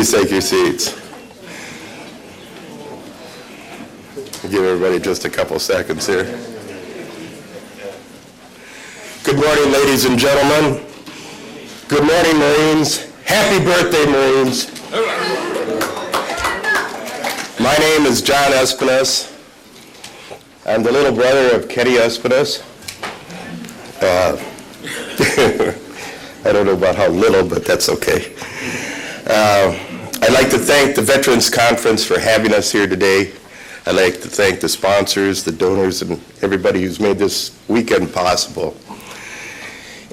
Please take your seats. I'll give everybody just a couple seconds here. Good morning, ladies and gentlemen. Good morning, Marines. Happy birthday, Marines. My name is John Espenes. I'm the little brother of Kenny Espenes. I don't know about how little, but that's okay. I'd like to thank the Veterans Conference for having us here today. I'd like to thank the sponsors, the donors, and everybody who's made this weekend possible.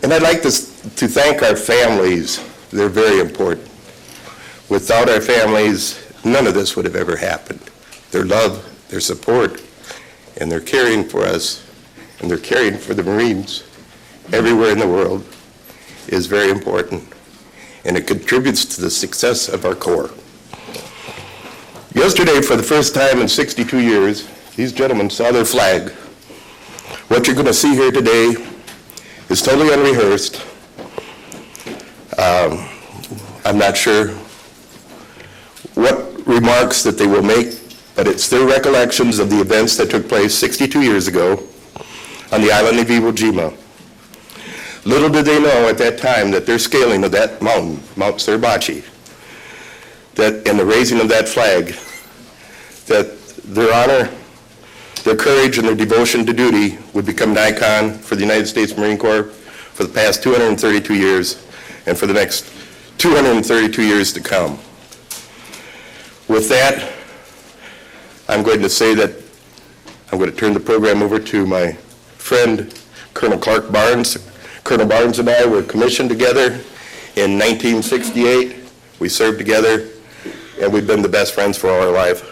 And I'd like to thank our families. They're very important. Without our families, none of this would have ever happened. Their love, their support, and their caring for us, and their caring for the Marines everywhere in the world is very important, and it contributes to the success of our Corps. Yesterday, for the first time in 62 years, these gentlemen saw their flag. What you're going to see here today is totally unrehearsed. I'm not sure what remarks that they will make, but it's their recollections of the events that took place 62 years ago on the island of Iwo Jima. Little did they know at that time that their scaling of that mountain, Mount Suribachi, that in the raising of that flag, that their honor, their courage, and their devotion to duty would become an icon for the United States Marine Corps for the past 232 years and for the next 232 years to come. With that, I'm going to say that I'm going to turn the program over to my friend, Colonel Clark Barnes. Colonel Barnes and I were commissioned together in 1968. We served together, and we've been the best friends for all our life.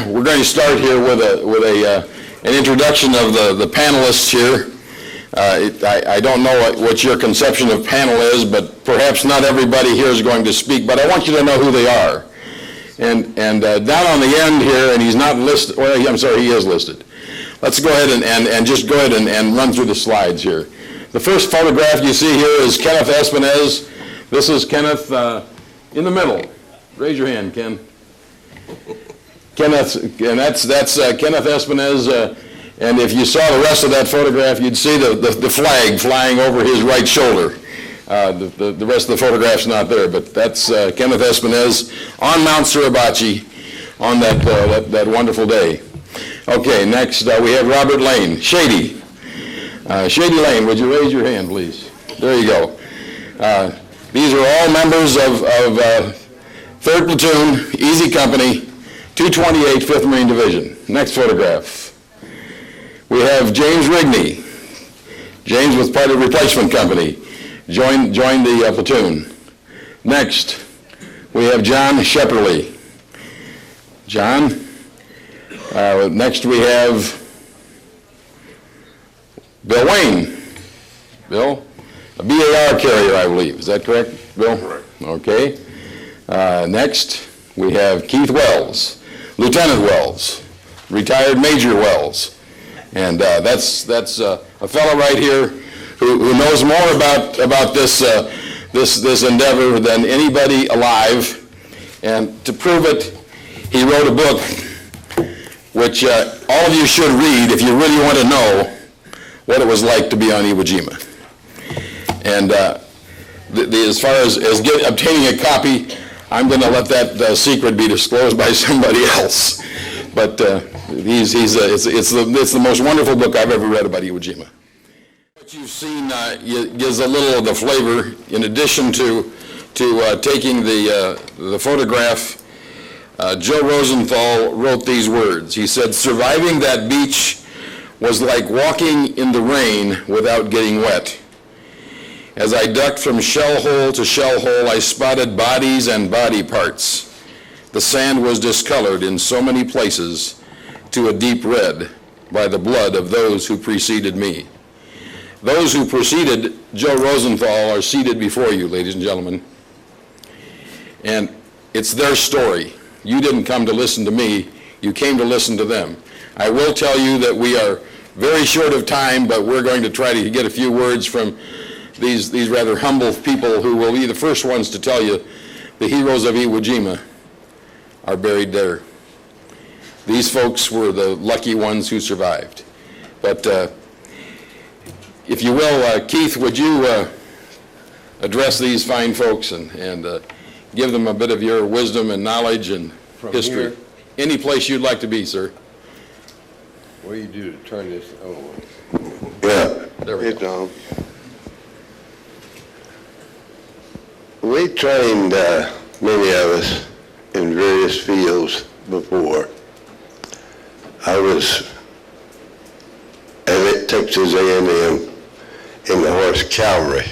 We're going to start here with an introduction of the panelists here. I don't know what your conception of panel is, but perhaps not everybody here is going to speak, but I want you to know who they are. And down on the end here, and he's not listed, well, I'm sorry, he is listed. Let's go ahead and just go ahead and run through the slides here. The first photograph you see here is Kenneth Espenes. This is Kenneth in the middle. Raise your hand, Ken. Kenneth, and that's Kenneth Espenes. And if you saw the rest of that photograph, you'd see the flag flying over his right shoulder. The rest of the photograph's not there, but that's Kenneth Espenes on Mount Suribachi on that wonderful day. Okay, next we have Robert Lane, Shady. Shady Lane, would you raise your hand, please? There you go. These are all members of 3rd Platoon, Easy Company, 228, 5th Marine Division. Next photograph. We have James Rigney. James was part of the replacement company. Joined the platoon. Next, we have John Scheperle. John. Next we have Bill Wayne. Bill, a BAR carrier, I believe. Is that correct, Bill? Correct. Okay. Next, we have Keith Wells, Lieutenant Wells, retired Major Wells. And that's a fellow right here who knows more about this endeavor than anybody alive. And to prove it, he wrote a book which all of you should read if you really want to know what it was like to be on Iwo Jima. And as far as obtaining a copy, I'm going to let that secret be disclosed by somebody else. But it's the most wonderful book I've ever read about Iwo Jima. What you've seen gives a little of the flavor. In addition to taking the photograph, Joe Rosenthal wrote these words. He said, "Surviving that beach was like walking in the rain without getting wet. As I ducked from shell hole to shell hole, I spotted bodies and body parts. The sand was discolored in so many places to a deep red by the blood of those who preceded me." Those who preceded Joe Rosenthal are seated before you, ladies and gentlemen. And it's their story. You didn't come to listen to me, you came to listen to them. I will tell you that we are very short of time, but we're going to try to get a few words from these rather humble people who will be the first ones to tell you the heroes of Iwo Jima are buried there. These folks were the lucky ones who survived. But if you will, Keith, would you address these fine folks and give them a bit of your wisdom and knowledge and history? Here? Any place you'd like to be, sir. What do you do to turn this on? Yeah, There we it's go. on. We trained, many of us, in various fields before. I was at Texas A&M in the horse cavalry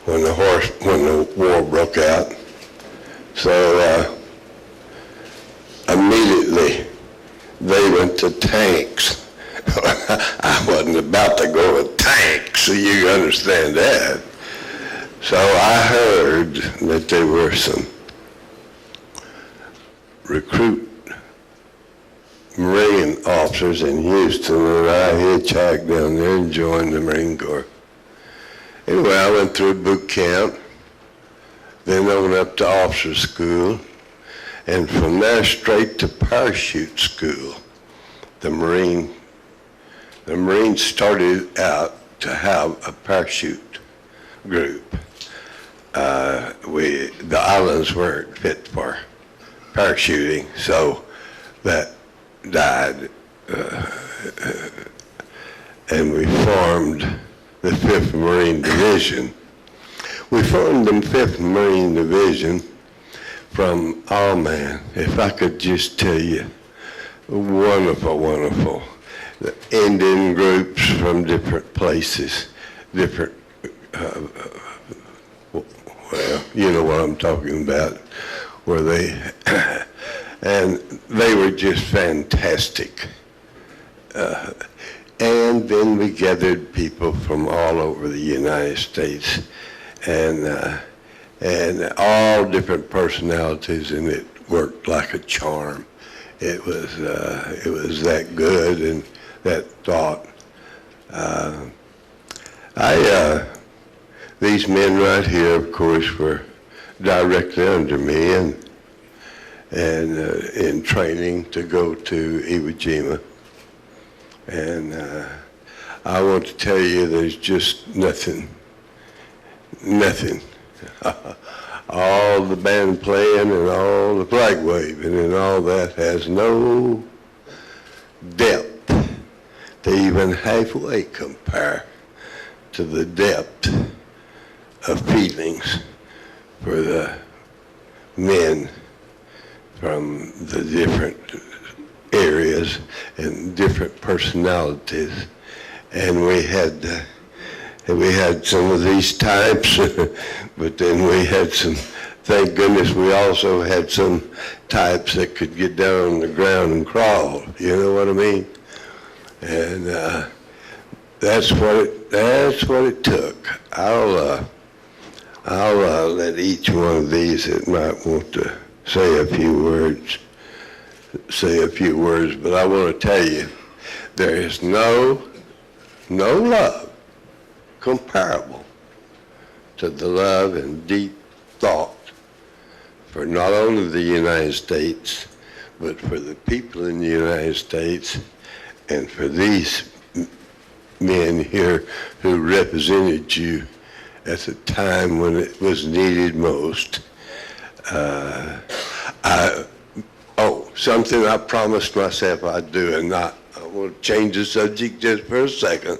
when the war broke out. So immediately they went to tanks. I wasn't about to go with tanks, so you understand that. So I heard that there were some recruit Marine officers in Houston, and I hitchhiked down there and joined the Marine Corps. Anyway, I went through boot camp, then on up to officer school, and from there straight to parachute school. The Marines started out to have a parachute group. The islands weren't fit for parachuting, so that died, and we formed the 5th Marine Division. We formed the 5th Marine Division from, oh man, if I could just tell you, wonderful, wonderful. The Indian groups from different places, different, well, you know what I'm talking about, where they, and they were just fantastic. And then we gathered people from all over the United States, and all different personalities, and it worked like a charm. It was that good and that thought. These men right here, of course, were directly under me and in training to go to Iwo Jima. And I want to tell you, there's just nothing. All the band playing and all the flag waving and all that has no depth to even halfway compare to the depth of feelings for the men from the different areas and different personalities. And we had some of these types, but then we had some, thank goodness we also had some types that could get down on the ground and crawl, you know what I mean? And that's what it took. I'll let each one of these that might want to say a few words, but I want to tell you, there is no love comparable to the love and deep thought for not only the United States, but for the people in the United States and for these men here who represented you at the time when it was needed most. Something I promised myself I'd do, and I want to change the subject just for a second.